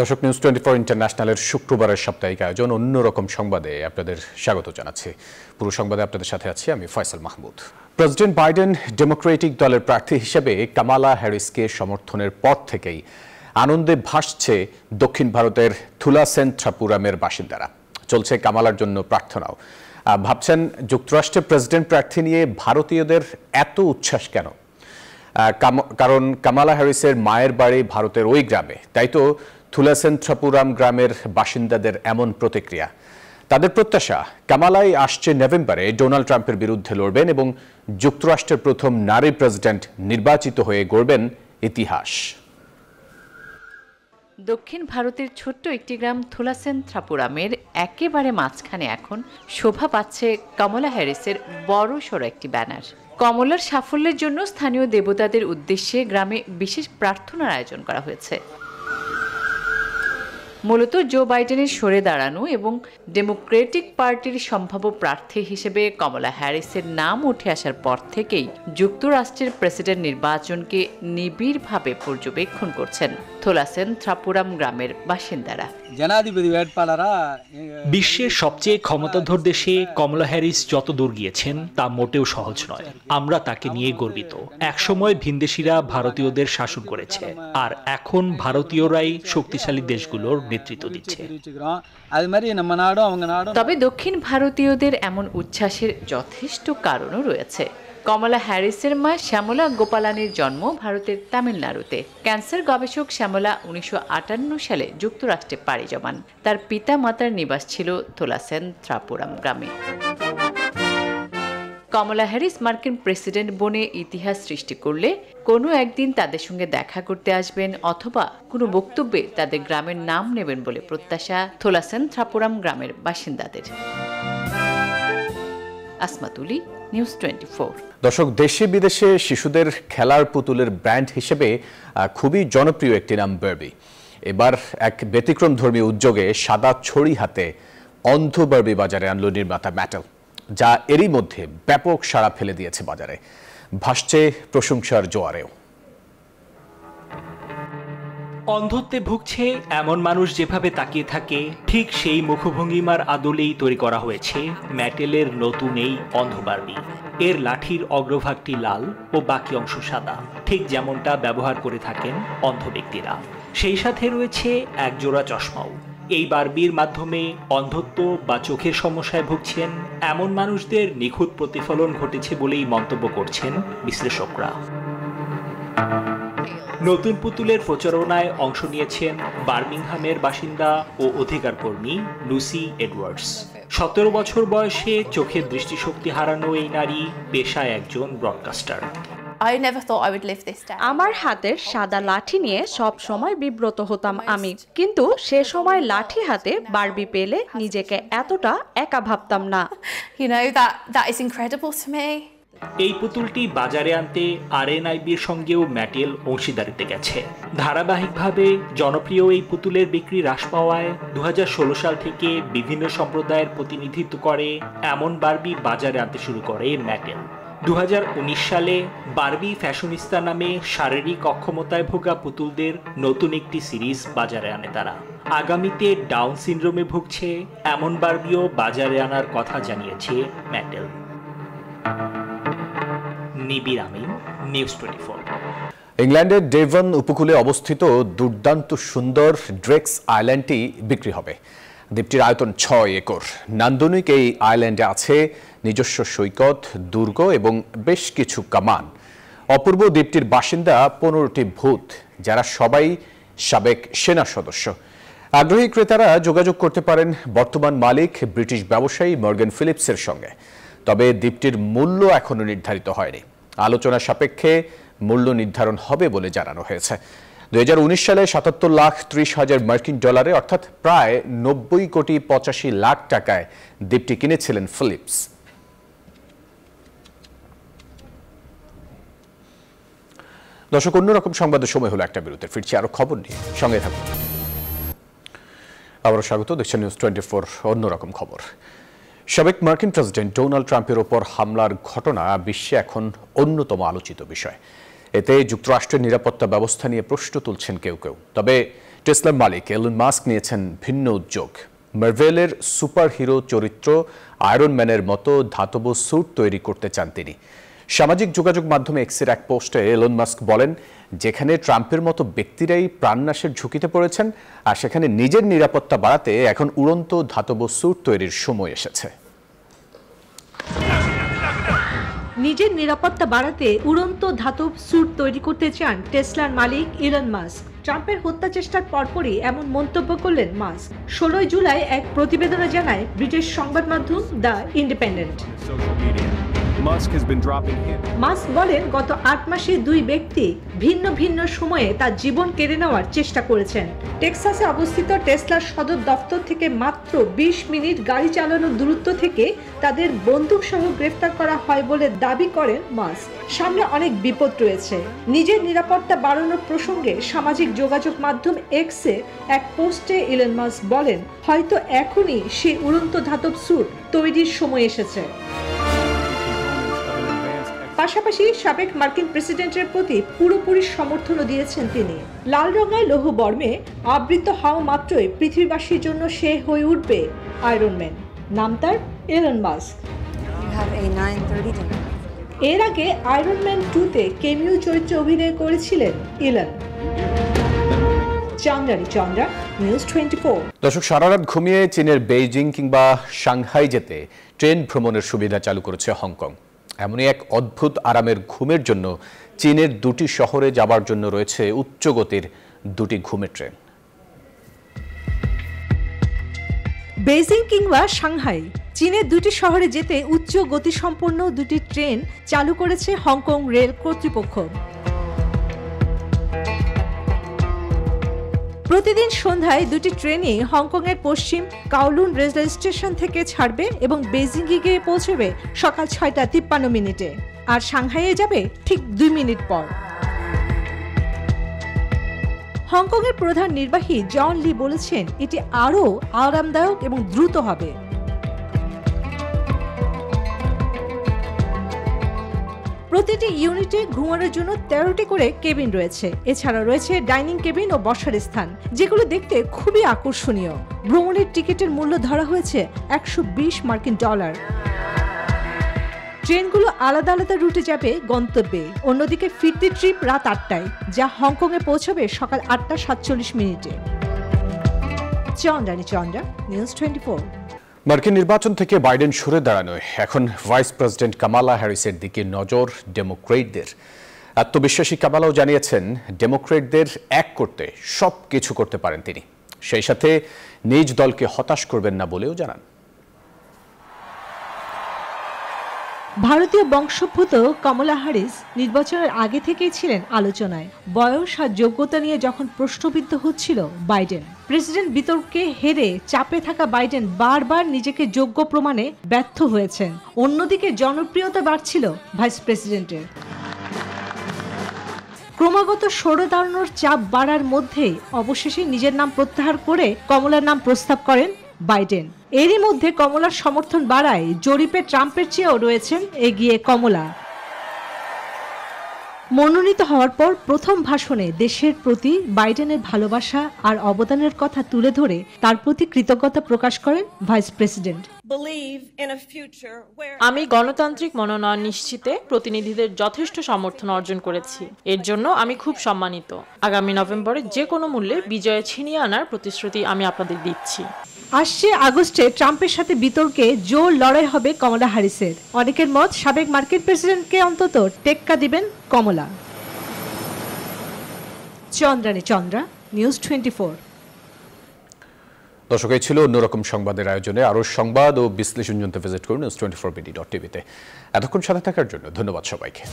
দর্শক নিউজ 24 ইন্টারন্যাশনালের শুক্রবারের সাপ্তাহিক আয়োজন অন্যরকম সংবাদে আপনাদের স্বাগত জানাচ্ছি। পুরো সংবাদে আপনাদের সাথে আছি আমি Faisal Mahmud. President Biden Democratic দলের প্রার্থী হিসেবে কামালা হ্যারিসকে সমর্থনের পর থেকেই আনন্দে ভাসছে দক্ষিণ ভারতের থুলাসেন্থ্রাপুরামের বাসিন্দারা। চলছে কামালার জন্য প্রার্থনাও। ভাবছেন যুক্তরাষ্ট্রের প্রেসিডেন্ট প্রার্থী নিয়ে ভারতীয়দের এত উচ্ছ্বাস কেন? কারণ কামালা হ্যারিসের মায়ের বাড়ি ভারতের ওই গ্রামে, তাই তো থুলাসেন্থ্রাপুরাম গ্রামের বাসিন্দাদের এমন প্রতিক্রিয়া। তাদের প্রত্যাশা কামালাই আসছে নভেম্বরে ডোনাল্ড ট্রাম্পের বিরুদ্ধে লড়বেন এবং যুক্তরাষ্ট্রের প্রথম নারী প্রেসিডেন্ট নির্বাচিত হয়ে গড়বেন ইতিহাস। দক্ষিণ ভারতের ছোট্ট একটি গ্রাম থুলাসেন্থ্রাপুরামের একেবারে মাঝখানে এখন শোভা পাচ্ছে কমলা হ্যারিসের বড়সড় একটি ব্যানার। কমলার সাফল্যের জন্য স্থানীয় দেবতাদের উদ্দেশ্যে গ্রামে বিশেষ প্রার্থনার আয়োজন করা হয়েছে। মূলত জো বাইডেনের সরে দাঁড়ানো এবং ডেমোক্রেটিক পার্টির সম্ভাব্য প্রার্থী হিসেবে কমলা হ্যারিসের নাম উঠে আসার পর থেকেই যুক্তরাষ্ট্রের প্রেসিডেন্ট নির্বাচনকে নিবিড়ভাবে পর্যবেক্ষণ করছেন থুলাসেন্থ্রাপুরাম গ্রামের বাসিন্দারা। বিশ্বের সবচেয়ে ক্ষমতাধর দেশে কমলা হ্যারিস যত দূর গিয়েছেন তা মোটেও সহজ নয়। আমরা তাকে নিয়ে গর্বিত। একসময় ভিনদেশিরা ভারতীয়দের শাসন করেছে, আর এখন ভারতীয়রাই শক্তিশালী দেশগুলোর নেতৃত্ব দিচ্ছে। তবে দক্ষিণ ভারতীয়দের এমন উচ্ছ্বাসের যথেষ্ট কারণও রয়েছে। কমলা হ্যারিসের মা শ্যামলা গোপালানির জন্ম ভারতের তামিলনাড়ুতে। ক্যান্সার গবেষক শ্যামলা 1958 সালে যুক্তরাষ্ট্রে পাড়ি জমান। তার পিতা মাতার নিবাস ছিল থুলাসেন্থ্রাপুরাম গ্রামে। কমলা হ্যারিস মার্কিন প্রেসিডেন্ট বনে ইতিহাস সৃষ্টি করলে কোনো একদিন তাদের সঙ্গে দেখা করতে আসবেন অথবা কোনো বক্তব্যে তাদের গ্রামের নাম নেবেন বলে প্রত্যাশা থুলাসেন্থ্রাপুরাম গ্রামের বাসিন্দাদের। আসমাতুলি, নিউজ 24। দর্শক, দেশে বিদেশে শিশুদের খেলার পুতুলের ব্র্যান্ড হিসেবে খুবই জনপ্রিয় একটি নাম বার্বি। এবার এক ব্যতিক্রমধর্মী উদ্যোগে সাদা ছড়ি হাতে অন্ধ বার্বি বাজারে আনলো নির্মাতা ম্যাটেল, যা এরই মধ্যে ব্যাপক সাড়া ফেলে দিয়েছে বাজারে। ভাসছে প্রশংসার জোয়ারেও। অন্ধত্বে ভুগছে এমন মানুষ যেভাবে তাকিয়ে থাকে, ঠিক সেই মুখভঙ্গিমার আদলেই তৈরি করা হয়েছে ম্যাটেলের নতুন এই অন্ধ বার্বি। এর লাঠির অগ্রভাগটি লাল ও বাকি অংশ সাদা, ঠিক যেমনটা ব্যবহার করে থাকেন অন্ধ ব্যক্তিরা। সেই সাথে রয়েছে এক জোড়া চশমাও। এই বার্বির মাধ্যমে অন্ধত্ব বা চোখের সমস্যায় ভুগছেন এমন মানুষদের নিখুঁত প্রতিফলন ঘটেছে বলেই মন্তব্য করছেন বিশ্লেষকরা। নতুন পুতুলের প্রচারণায় অংশ নিয়েছেন বার্মিংহামের বাসিন্দা ও অধিকার কর্মী লুসি এডওয়ার্ডস। 17 বছর বয়সে চোখের দৃষ্টিশক্তি হারানো এই নারী পেশায় একজন ব্রডকাস্টার। আমার হাতের সাদা লাঠি নিয়ে সব সময় বিব্রত হতাম আমি, কিন্তু সে সময় লাঠি হাতে বারবি পেলে নিজেকে এতটা একা ভাবতাম না। এই পুতুলটি বাজারে আনতে আরএনআইবির সঙ্গেও ম্যাটেল অংশীদারিতে গেছে। ধারাবাহিকভাবে জনপ্রিয় এই পুতুলের বিক্রি হ্রাস পাওয়ায় 2016 সাল থেকে বিভিন্ন সম্প্রদায়ের প্রতিনিধিত্ব করে এমন বারবি বাজারে আনতে শুরু করে ম্যাটেল। 2019 সালে বারবি ফ্যাশনিস্তা নামে শারীরিক অক্ষমতায় ভোগা পুতুলদের নতুন একটি সিরিজ বাজারে আনে তারা। আগামীতে ডাউন সিনড্রোমে ভুগছে এমন বারবিও বাজারে আনার কথা জানিয়েছে ম্যাটেল। নিবিড় আমিন, নিউজ 24। ইংল্যান্ডের ডেভন উপকূলে অবস্থিত দুর্দান্ত সুন্দর ড্রেক্স আইল্যান্ডটি বিক্রি হবে। দ্বীপটির আয়তন 6 একর। নান্দনিক এই আইল্যান্ডে আছে নিজস্ব সৈকত, দুর্গ এবং বেশ কিছু কামান। অপূর্ব দ্বীপটির বাসিন্দা 15টি ভূত, যারা সবাই সাবেক সেনা সদস্য। আগ্রহী ক্রেতারা যোগাযোগ করতে পারেন বর্তমান মালিক ব্রিটিশ ব্যবসায়ী মর্গান ফিলিপসের সঙ্গে। তবে দ্বীপটির মূল্য এখনো নির্ধারিত হয়নি। আলোচনা সাপেক্ষে মূল্য নির্ধারণ হবে বলে জানানো হয়েছে। 2019 সালে 77,30,000 মার্কিন ডলারে, অর্থাৎ প্রায় 90,85,00,000 টাকায় দ্বীপটি কিনেছিলেন ফিলিপস। দর্শক, অন্যরকম সংবাদের সময় হলো একটা বিরতির। ফিরছি আরো খবর নিয়ে, সঙ্গে থাকুন। আবারও স্বাগত, দেখছেন নিউজ 24 অন্যরকম খবর। সাবেক মার্কিন প্রেসিডেন্ট ডোনাল্ড ট্রাম্পের ওপর হামলার ঘটনা বিশ্বে এখন অন্যতম আলোচিত বিষয়। এতে যুক্তরাষ্ট্রের নিরাপত্তা ব্যবস্থা নিয়ে প্রশ্ন তুলছেন কেউ কেউ। তবে টেসলার মালিক এলন মাস্ক নিয়েছেন ভিন্ন উদ্যোগ। মার্ভেলের সুপার হিরো চরিত্র আয়রন ম্যানের মতো ধাতব স্যুট তৈরি করতে চান তিনি। সামাজিক যোগাযোগ মাধ্যমে এক্সের এক পোস্টে এলন মাস্ক বলেন, যেখানে ট্রাম্পের মতো ব্যক্তিরাই প্রাণনাশের ঝুঁকিতে পড়েছেন, আর সেখানে নিজের নিরাপত্তা বাড়াতে এখন উড়ন্ত ধাতব স্যুট তৈরির সময় এসেছে। নিজের নিরাপত্তা বাড়াতে উড়ন্ত ধাতব স্যুট তৈরি করতে চান টেসলার মালিক ইলন মাস্ক। ট্রাম্পের হত্যা চেষ্টার পরপরই এমন মন্তব্য করলেন মাস্ক। 16 জুলাই এক প্রতিবেদনে জানায় ব্রিটিশ সংবাদ মাধ্যম দ্য ইন্ডিপেন্ডেন্ট। মাস্ক বলেন, গত 8 মাসে 2 ব্যক্তি ভিন্ন ভিন্ন সময়ে তার জীবন কেড়ে নেওয়ার চেষ্টা করেছেন। টেক্সাসে অবস্থিত টেসলার সদর দফতর থেকে মাত্র 20 মিনিট গাড়ি চালানোর দূরত্ব থেকে তাদের বন্দুক সহ গ্রেফতার করা হয় বলে দাবি করেন মাস্ক। সামনে অনেক বিপদ রয়েছে। নিজের নিরাপত্তা বাড়ানোর প্রসঙ্গে সামাজিক যোগাযোগ মাধ্যম এক্সে এক পোস্টে ইলন মাস্ক বলেন, হয়তো এখনই সেই উড়ন্ত ধাতব স্যুট তৈরির সময় এসেছে। পাশাপাশি সাবেক মার্কিন প্রেসিডেন্টের প্রতি পুরোপুরি সমর্থনও দিয়েছেন তিনি। লাল রঙের লৌহ বর্মে আবৃত হওয়া মাত্রই পৃথিবীবাসীর জন্য সে হয়ে উঠবে আয়রন ম্যান। নাম তার এলন মাস্ক। এর আগে আয়রন ম্যান 2-তে কেমিও চরিত্রে অভিনয় করেছিলেন ইলন। চন্দ্রা, নিউজ 24। দর্শক, সারারাত ঘুমিয়ে চীনের বেইজিং কিংবা সাংহাই যেতে ট্রেন ভ্রমণের সুবিধা চালু করেছে হংকং। এমনই এক অদ্ভুত আরামের ঘুমের জন্য চীনের 2টি শহরে যাবার জন্য রয়েছে উচ্চ গতির 2টি ঘুমের ট্রেন। বেইজিং কিংবা সাংহাই, চীনের 2টি শহরে যেতে উচ্চ গতিসম্পন্ন 2টি ট্রেন চালু করেছে হংকং রেল কর্তৃপক্ষ। প্রতিদিন সন্ধ্যায় 2টি ট্রেনই হংকংয়ের পশ্চিম কাওলুন রেল স্টেশন থেকে ছাড়বে এবং বেইজিংয়ে গিয়ে পৌঁছবে সকাল 6:53 আর সাংহাইয়ে যাবে ঠিক 2 মিনিট পর। হংকংয়ের প্রধান নির্বাহী জন লি বলেছেন, এটি আরও আরামদায়ক এবং দ্রুত হবে। প্রতিটি ইউনিটে ঘুমানোর জন্য 13টি করে কেবিন রয়েছে। এছাড়া রয়েছে ডাইনিং কেবিন ও বসার স্থান, যেগুলো দেখতে খুবই আকর্ষণীয়। ভ্রমণের টিকিটের মূল্য ধরা হয়েছে $120। ট্রেনগুলো আলাদা আলাদা রুটে যাবে গন্তব্যে। অন্যদিকে ফিরতি ট্রিপ রাত 8টায়, যা হংকংয়ে পৌঁছবে সকাল 8:47। চন্দ্রা, নিউজ 24। মার্কিন নির্বাচন থেকে বাইডেন সরে দাঁড়ানোয় এখন ভাইস প্রেসিডেন্ট কামালা হ্যারিসের দিকে নজর ডেমোক্রেটদের। আত্মবিশ্বাসী কামালাও জানিয়েছেন, ডেমোক্রেটদের এক করতে সব কিছু করতে পারেন তিনি। সেই সাথে নিজ দলকে হতাশ করবেন না বলেও জানান। ভারতীয় বংশোদ্ভূত কমলা হ্যারিস নির্বাচনের আগে থেকেই ছিলেন আলোচনায়। বয়স আর যোগ্যতা নিয়ে যখন প্রশ্নবিদ্ধ হচ্ছিল বাইডেন, প্রেসিডেন্ট বিতর্কে হেরে চাপে থাকা বাইডেন বারবার নিজেকে যোগ্য প্রমাণে ব্যর্থ হয়েছেন। অন্যদিকে জনপ্রিয়তা বাড়ছিল ভাইস প্রেসিডেন্টের। ক্রমাগত সরে দাঁড়ানোর চাপ বাড়ার মধ্যেই অবশেষে নিজের নাম প্রত্যাহার করে কমলার নাম প্রস্তাব করেন বাইডেন। এরই মধ্যে কমলার সমর্থন বাড়ায় জরিপে ট্রাম্পের চেয়েও রয়েছেন এগিয়ে কমলা। মনোনীত হওয়ার পর প্রথম ভাষণে দেশের প্রতি বাইডেনের ভালোবাসা আর অবদানের কথা তুলে ধরে তার প্রতি কৃতজ্ঞতা প্রকাশ করেন ভাইস প্রেসিডেন্ট। আমি গণতান্ত্রিক মনোনয়ন নিশ্চিতে প্রতিনিধিদের যথেষ্ট সমর্থন অর্জন করেছি। এর জন্য আমি খুব সম্মানিত। আগামী নভেম্বরে যে কোনো মূল্যে বিজয় ছিনিয়ে আনার প্রতিশ্রুতি আমি আপনাদের দিচ্ছি। আসছে আগস্টে ট্রাম্পের সাথে বিতর্কে জোর লড়াই হবে কমলা হ্যারিসের। অনেকের মত, সাবেক মার্কিন প্রেসিডেন্টকে অন্তত টেক্কা দিবেন কমলা। চন্দ্রা, নিউজ 24। দর্শক, এই ছিল অন্যরকম সংবাদের আয়োজনে। আরও সংবাদ ও বিশ্লেষণ জানতে ভিজিট করুন news24bd.tv-তে। এতক্ষণ সাথে থাকার জন্য ধন্যবাদ সবাইকে।